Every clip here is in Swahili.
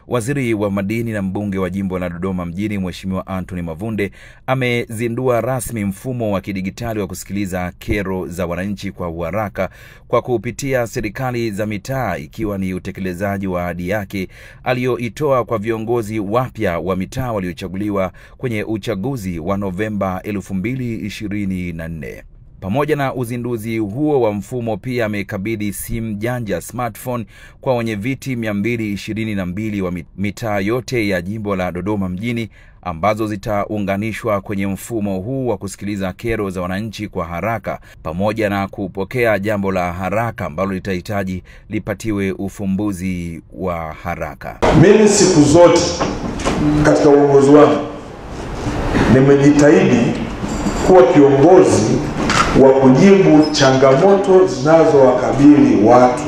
Waziri wa madini na mbunge wa jimbo la Dodoma mjini Mheshimiwa Anthony Mavunde amezindua rasmi mfumo wa kidigitali wa kusikiliza kero za wananchi kwa uharaka kwa kupitia serikali za mitaa, ikiwa ni utekelezaji wa ahadi yake aliyoitoa kwa viongozi wapya wa mitaa waliochaguliwa kwenye uchaguzi wa Novemba 2024. Pamoja na uzinduzi huo wa mfumo, pia amekabidhi simu janja smartphone kwa wenyeviti 222 wa mitaa yote ya jimbo la Dodoma mjini, ambazo zitaunganishwa kwenye mfumo huu wa kusikiliza kero za wananchi kwa haraka, pamoja na kupokea jambo la haraka ambalo litahitaji lipatiwe ufumbuzi wa haraka. Mimi siku zote katika uongozi wangu nimejitahidi kuwa kiongozi wa kujibu changamoto zinazowakabili watu.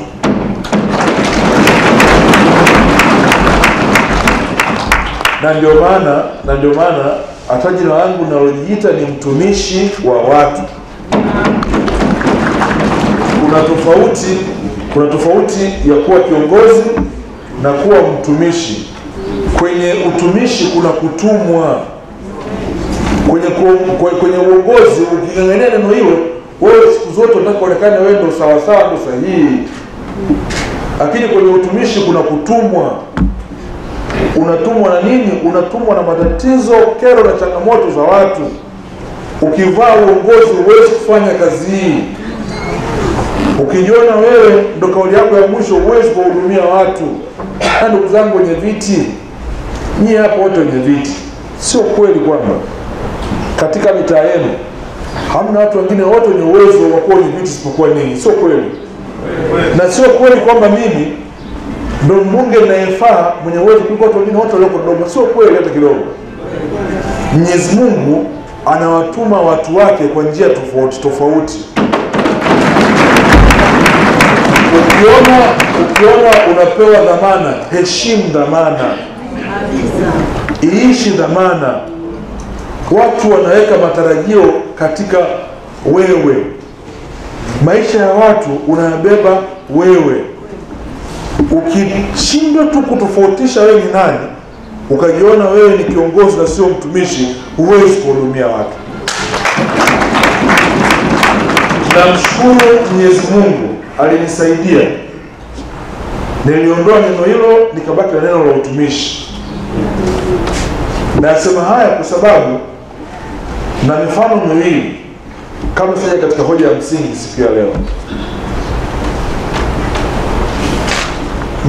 Na ndio maana hata jina langu nalojiita ni mtumishi wa watu. Kuna tofauti ya kuwa kiongozi na kuwa mtumishi. Kwenye utumishi kuna kutumwa. Kwenye uongozi ukingangania neno hilo, wewe siku zote unataka kuonekana wewe ndio sawa sawa, ndio sahihi. Lakini kwenye utumishi kuna kutumwa. Unatumwa na nini? Unatumwa na matatizo, kero na changamoto za watu. Ukivaa uongozi huwezi kufanya kazi hii. Ukijiona wewe ndio kauli yako ya mwisho, huwezi kuhudumia watu. Na ndugu zangu wenye viti, nyie hapo wote wenye viti, sio kweli kwamba katika mitaa yenu hamna watu wengine wote wenye uwezo wa kuwa wenye viti isipokuwa ninyi? Sio kweli. Na sio kweli kwamba mimi ndio mbunge ninayefaa mwenye uwezo kuliko watu wengine wote walioko Dodoma. Sio kweli hata kidogo. Mwenyezi Mungu anawatuma watu wake kwa njia tofauti. Ukiona unapewa dhamana, heshimu dhamana. Iishi dhamana. Watu wanaweka matarajio katika wewe. Maisha ya watu unayabeba wewe. Ukishindwa tu kutofautisha wewe ni nani, ukajiona wewe ni kiongozi na sio mtumishi, huwezi kuhudumia watu. Namshukuru Mwenyezi Mungu alinisaidia. Niliondoa neno hilo nikabaki na neno la utumishi. Nasema haya kwa sababu na mifano miwili kama sasa katika hoja ya msingi siku ya leo.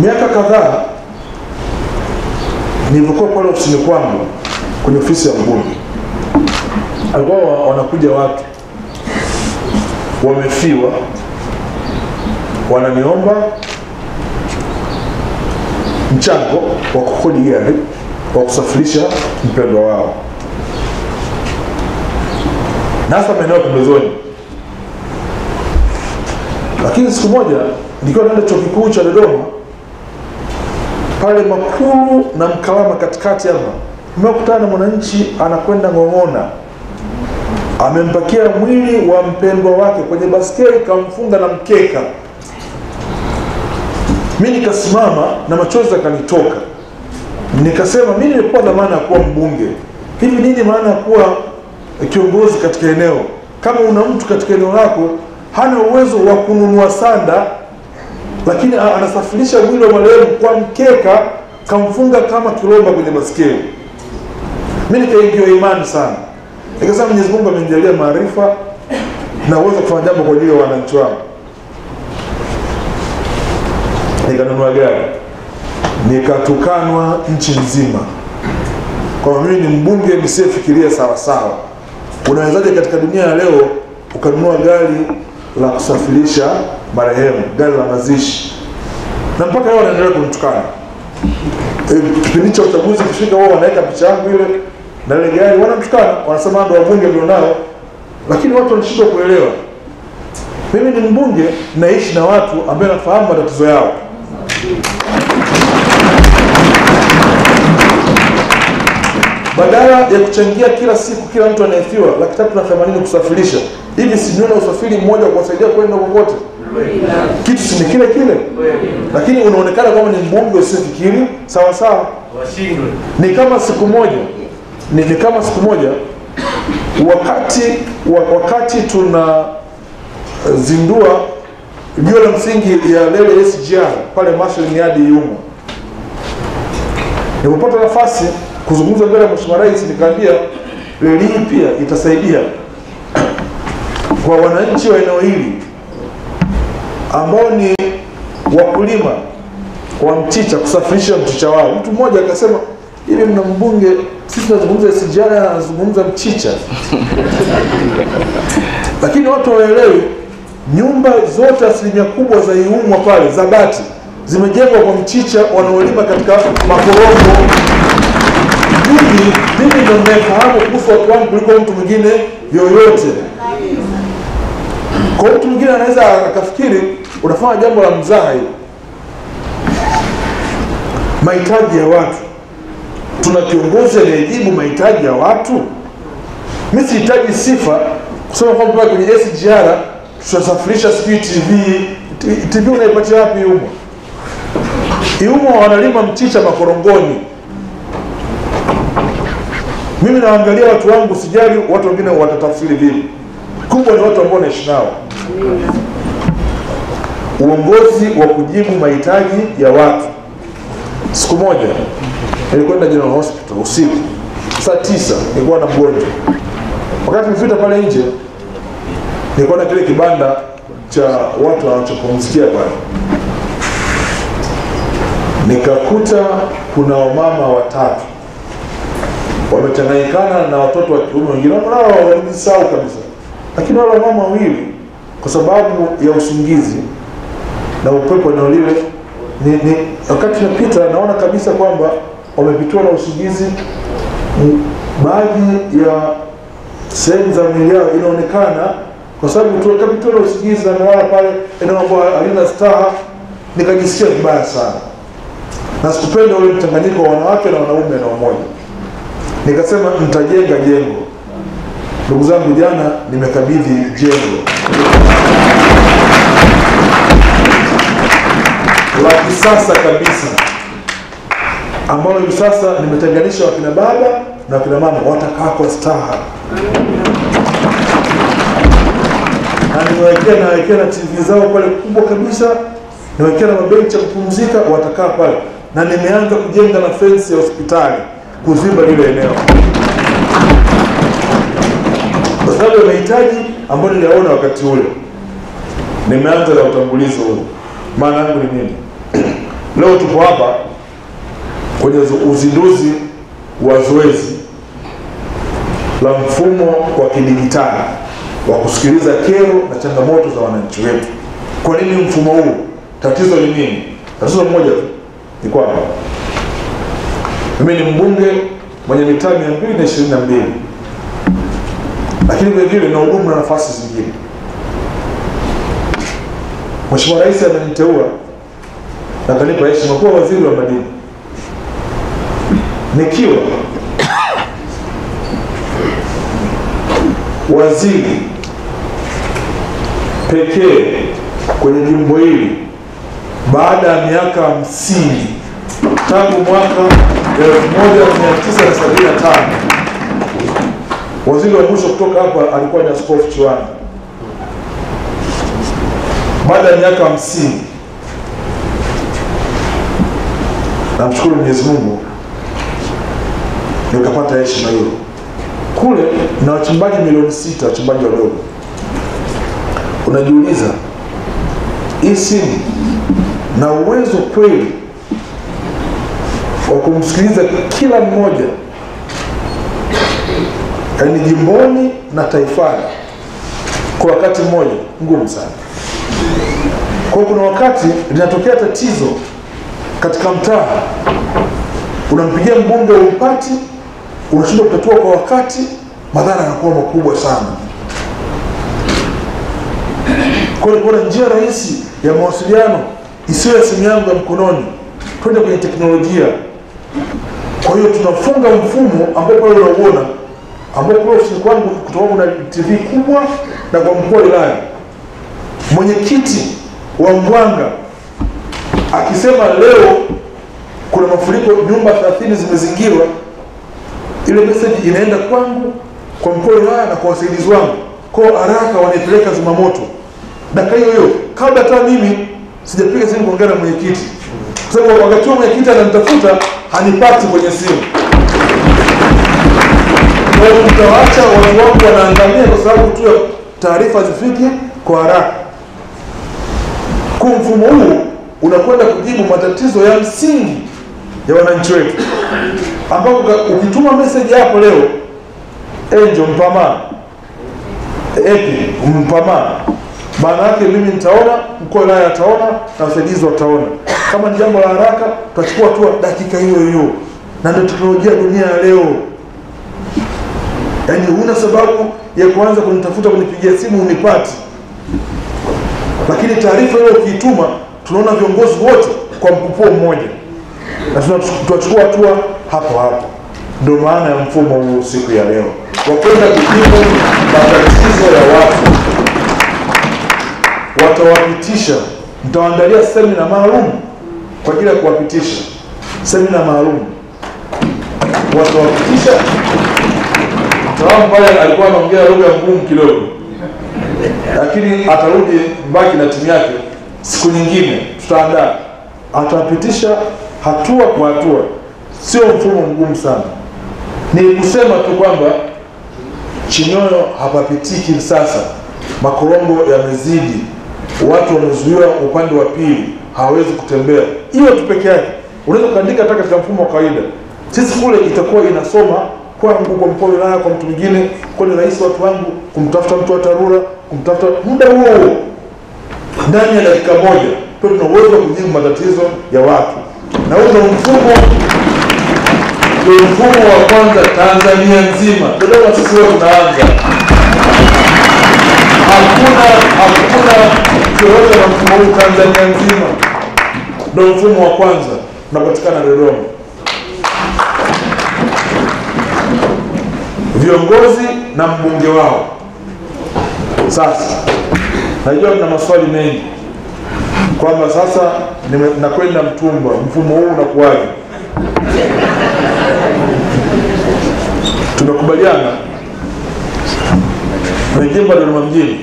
Miaka kadhaa nilipokuwa pale ofisini kwangu kwenye ofisi ya mbunge, alikuwa wanakuja watu wamefiwa, wananiomba mchango wa kukodi gari wa kusafirisha mpendwa wao. Nasa maeneo pembezoni. Lakini siku moja nikiwa naenda chuo kikuu cha Dodoma, pale Makulu na Mkalama katikati hapa, nimekutana na mwananchi anakwenda Ng'ong'ona. Amempakia mwili wa mpendwa wake kwenye baskeli, kamfunga na mkeka. Mimi nikasimama na machozi yakanitoka. Nikasema mimi nilikuwa dhamana ya kuwa mbunge. Hivi nini maana ya kuwa kiongozi katika eneo? Kama una mtu katika eneo lako hana uwezo wa kununua sanda, lakini anasafirisha mwili wa marehemu kwa mkeka, kamfunga kama kiroba kwenye baskeli. Mimi nikaingia imani sana. Nikasema Mwenyezi Mungu amenijalia maarifa na uwezo kufanya jambo kwa ajili ya wananchi wangu. Nikanunua gari. Nikatukanwa nchi nzima kwa mimi ni mbunge nisiyefikiria sawa sawa. Unawezaje katika dunia ya leo ukanunua gari la kusafirisha marehemu, gari la mazishi? Na mpaka leo wanaendelea kunitukana. Kipindi cha uchaguzi kifika, wao wanaweka picha yangu ile na ile gari, wanamtukana, wanasema ndio wabunge ndio nao. Lakini watu wanashindwa kuelewa. Mimi ni mbunge, naishi na watu ambao nafahamu matatizo yao. Badala ya kuchangia kila siku kila mtu anayefiwa 380,000 kusafirisha, hivi si niona usafiri mmoja kuwasaidia kwenda kokote? Kitu si kile kile, lakini unaonekana kama ni mbunge usifikiri sawa sawa. Ni kama siku moja wakati tunazindua jiwe la msingi ya Lele SGR pale Marshall Yard Iumwa, nilipata nafasi kuzungumza mbele ya Mheshimiwa Rais, nikaambia reli hii pia itasaidia kwa wananchi wa eneo hili ambao ni wakulima wa mchicha, kusafirisha mchicha wao. Mtu mmoja akasema, hivi mna mbunge, sisi tunazungumza SGR anazungumza mchicha. Lakini watu hawaelewi, nyumba zote asilimia kubwa za Iumwa pale za bati zimejengwa kwa mchicha wanaolima katika makorongo. Mimi ndio ninayefahamu kuhusu watu wangu kuliko mtu mwingine yoyote. Kwa mtu mwingine anaweza akafikiri unafanya jambo la mzaha hili. Mahitaji ya watu, tuna kiongozi anayejibu mahitaji ya watu. Mimi sihitaji sifa kusema kwamba kwenye SGR tutasafirisha TV unaipatia wapi Iumwa? Iumwa wanalima mchicha makorongoni. Mimi naangalia watu wangu, sijali watu wengine watatafsiri vipi. Kubwa ni watu ambao naishi nao. Uongozi wa kujibu mahitaji ya watu. Siku moja nilikwenda General Hospital usiku saa 9, nilikuwa na mgonjwa. Wakati nilifika pale nje, nilikuwa na kile kibanda cha watu wanachopumzikia pale. Nikakuta kuna wamama watatu wamechanganyikana na watoto wa kiume wengine nao walisahau kabisa. Lakini wale mama wawili, kwa sababu ya usingizi na upepo na lile wakati napita naona kabisa kwamba wamepitiwa na usingizi. Baadhi ya sehemu za mwili yao inaonekana, kwa sababu tukapitiwa na usingizi na nalala pale eneo ambalo halina staha. Nikajisikia vibaya sana, na sikupenda ule mchanganyiko wa wanawake na wanaume na umoja. Nikasema nitajenga jengo. Ndugu zangu, jana nimekabidhi jengo la kisasa kabisa, ambalo hivi sasa nimetenganisha wakina baba na wakina mama watakaa kwa staha. Na nimewekea na TV zao pale kubwa kabisa, nimewekea na mabenchi ya kupumzika, watakaa pale. Na nimeanza kujenga na fence ya hospitali kuziba lile eneo, kwa sababu ya mahitaji ambayo niliona wakati ule. Nimeanza na utambulizo huu. Maana yangu ni nini? Leo tupo hapa kwenye uzinduzi wa zoezi la mfumo wa kidijitali wa kusikiliza kero na changamoto za wananchi wetu. Kwa nini mfumo huu? Tatizo ni nini? Tatizo moja tu ni kwamba mimi ni mbunge mwenye mitaa 222, lakini vile vile na hudumu na nafasi zingine. Mheshimiwa Rais ameniteua na kanipa heshima kuwa waziri wa madini, nikiwa waziri pekee kwenye jimbo hili baada ya miaka 50 tangu mwaka 1975. Waziri wa mwisho kutoka hapa alikuwa ni Askofu Chiwanda. Baada ya miaka 50, namshukuru Mwenyezi Mungu nikapata heshima hiyo. Kule na wachimbaji milioni 6, wachimbaji wadogo. Unajiuliza, hii na uwezo kweli wa kumsikiliza kila mmoja, yaani jimboni na taifani, kwa wakati mmoja? Ngumu sana. Kwa kuna wakati linatokea tatizo katika mtaa, unampigia mbunge umpati, unashindwa kutatua kwa wakati, madhara yanakuwa makubwa sana. Kwa hiyo kuna njia rahisi ya mawasiliano isiyo ya simu yangu ya mkononi, twende kwenye teknolojia. Kwa hiyo tunafunga mfumo ambao pale unauona, ambao kwa ofisi kwangu kutoka kuna TV kubwa, na kwa mkuu wa wilaya mwenyekiti wa Mwanga akisema leo kuna mafuriko, nyumba 30 zimezingirwa, ile message inaenda kwangu, kwa mkuu wa wilaya na kwa wasaidizi wangu, kwa haraka wanaipeleka zimamoto. Dakika hiyo kabla hata mimi sijapiga simu kuongea na mwenyekiti, kwa sababu wakati huo mwenyekiti ananitafuta hanipati kwenye simu. Kwa hiyo mtawaacha watu wangu wanaangamia kwa sababu tu taarifa zifike kwa haraka. Kwa mfumo huu unakwenda kujibu matatizo ya msingi ya wananchi wetu, ambapo ukituma message hapo leo Angel Mpama Epi Mpama, maana yake mimi nitaona, mkuu wa wilaya ataona na wasaidizi wataona. Kama ni jambo la haraka tutachukua tu dakika hiyo hiyo, na ndio teknolojia dunia ya leo. Yaani huna sababu ya kuanza kunitafuta kunipigia simu unipati, lakini taarifa hiyo ukiituma tunaona viongozi wote kwa mkupuo mmoja na tunachukua hatua hapo hapo. Ndio maana ya mfumo huu siku ya leo, wakwenda kujibu matatizo ya watu. Watawapitisha, mtawaandalia semina maalum kwa ajili ya kuwapitisha, semina maalum watawapitisha. Mtaalamu pale alikuwa anaongea lugha ngumu kidogo, lakini atarudi mbaki na timu yake, siku nyingine tutaandaa, atapitisha hatua kwa hatua. Sio mfumo mgumu sana, ni kusema tu kwamba Chinyoyo hapapitiki sasa, makorongo yamezidi, watu wamezuiwa upande wa pili, hawezi kutembea. Hiyo tu peke yake unaweza kuandika hata katika mfumo wa kawaida. Sisi kule itakuwa inasoma kwangu, kwa mkuu wa wilaya, kwa mtu mwingine, kwa ni rais, watu wangu, kumtafuta mtu wa TARURA, kumtafuta muda huo ndani ya dakika moja. Kwa tuna uwezo wa kujibu matatizo ya watu, na huo mfumo wa kwanza Tanzania nzima. Dodoma sisi wote tunaanza, hakuna kiyoyote na mfumo huu Tanzania nzima. Ndio mfumo wa kwanza unapatikana Dodoma. Viongozi na mbunge wao. Sasa najua kuna maswali mengi kwamba sasa nakwenda Mtumba, mfumo huu unakuwaje? Tumekubaliana na jimbo la Dodoma mjini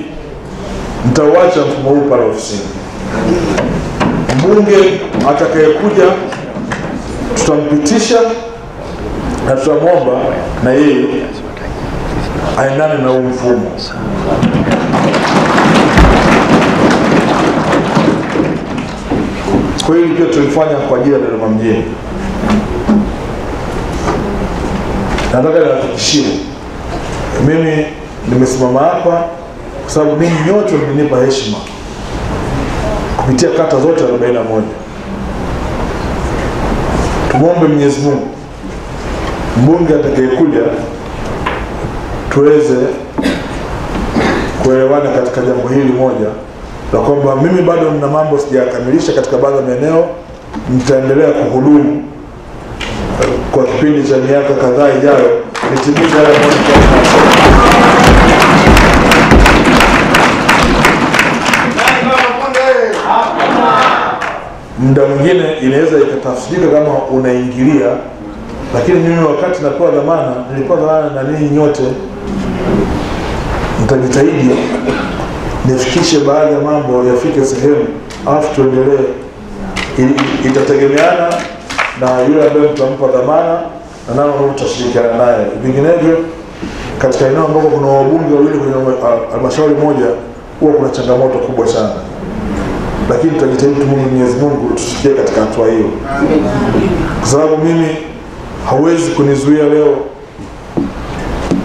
mtauacha mfumo huu pale ofisini. Mbunge atakayekuja tutampitisha na tutamwomba na yeye aendane na huu mfumo. Kwa hiyo pia tulifanya kwa ajili ya Dodoma mjini. Nataka nihakikishie, mimi nimesimama hapa kwa sababu ninyi nyote mlinipa heshima kupitia kata zote 41. Tumuombe Mwenyezi Mungu mbunge atakayekuja tuweze kuelewana katika jambo hili moja, la kwamba mimi bado nina mambo sijakamilisha katika baadhi ya maeneo. Nitaendelea kuhudumu kwa kipindi cha miaka kadhaa ijayo, nitimize yale mambo. Muda mwingine inaweza ikatafsirika kama unaingilia, lakini mimi wakati napewa dhamana, nilipewa dhamana na ninyi nyote. Nitajitahidi nifikishe baadhi ya mambo yafike sehemu, alafu tuendelee. Itategemeana na yule ambaye mtampa dhamana na nao tutashirikiana naye. Vinginevyo katika eneo ambako kuna wabunge wawili kwenye halmashauri moja huwa kuna changamoto kubwa sana, lakini tutajitahidi Mwenyezi Mungu tusikie katika hatua hiyo. Kwa sababu mimi hawezi kunizuia leo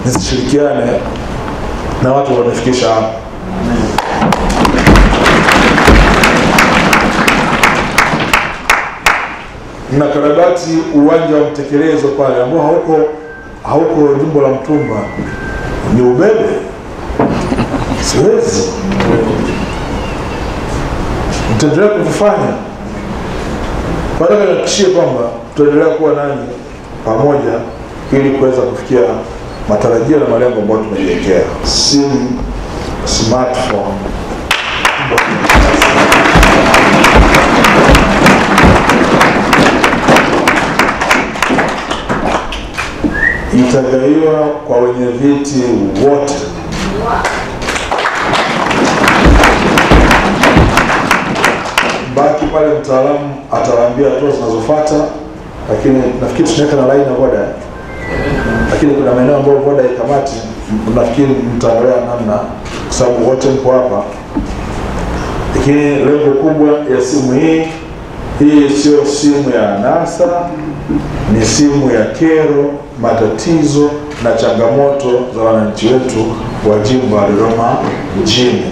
nisishirikiane na watu wanafikisha hapa. Na karabati uwanja wa Mtekelezo pale ambao hauko jimbo la Mtumba, ni ubebe. Siwezi. Nitaendelea kufanya. Nataka nihakikishie kwamba tutaendelea kuwa nanyi pamoja ili kuweza kufikia matarajio na malengo ambayo tumejiwekea. Simu, smartphone itagaiwa kwa wenye viti wote. Baki pale mtaalamu atawaambia hatua zinazofuata, lakini nafikiri tunaweka na line ya boda. Lakini kuna maeneo ambayo boda ikamati, nafikiri mtaangalia namna kwa sababu wote mpo hapa. Lakini lengo kubwa ya simu hii sio simu ya anasa, ni simu ya kero, matatizo na changamoto za wananchi wetu wa jimbo la Dodoma mjini.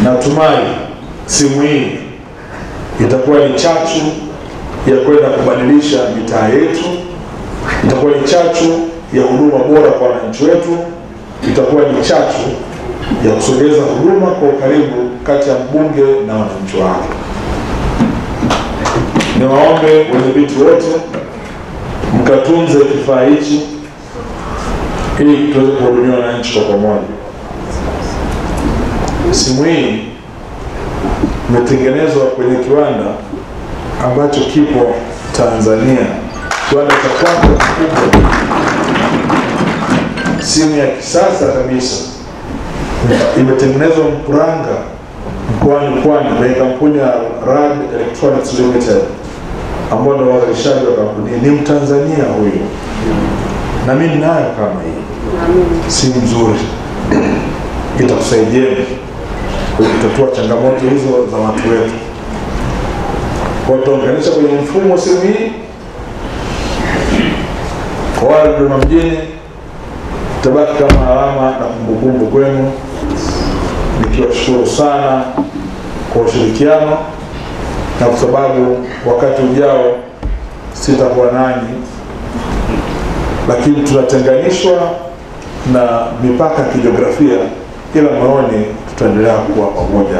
Natumai simu hii itakuwa ni chachu ya kwenda kubadilisha mitaa yetu, itakuwa ni chachu ya huduma bora kwa wananchi wetu, itakuwa ni chachu ya kusogeza huduma kwa ukaribu kati ya mbunge na wananchi wake. Niwaombe wenyeviti wote mkatunze kifaa hichi ili tuweze kuhudumia wananchi kwa pamoja. Simu hii imetengenezwa kwenye kiwanda ambacho kipo Tanzania, kiwanda cha kwanza kikubwa, simu ya kisasa kabisa. Imetengenezwa Mkuranga mkoani Pwani na kampuni ya Rad Electronics Limited ambao ndio wazalishaji wa kampuni. Ni Mtanzania huyu, na mimi nayo kama hii simu nzuri itakusaidia kutatua changamoto hizo za watu wetu. Kwa tuunganisha kwenye mfumo simu hii kwa wale Dodoma mjini, tabaki kama alama na kumbukumbu kwenu. Nikiwashukuru sana kwa ushirikiano, na kwa sababu wakati ujao sitakuwa nanyi, lakini tunatenganishwa na mipaka ya kijiografia, ila moyoni tutaendelea kuwa pamoja.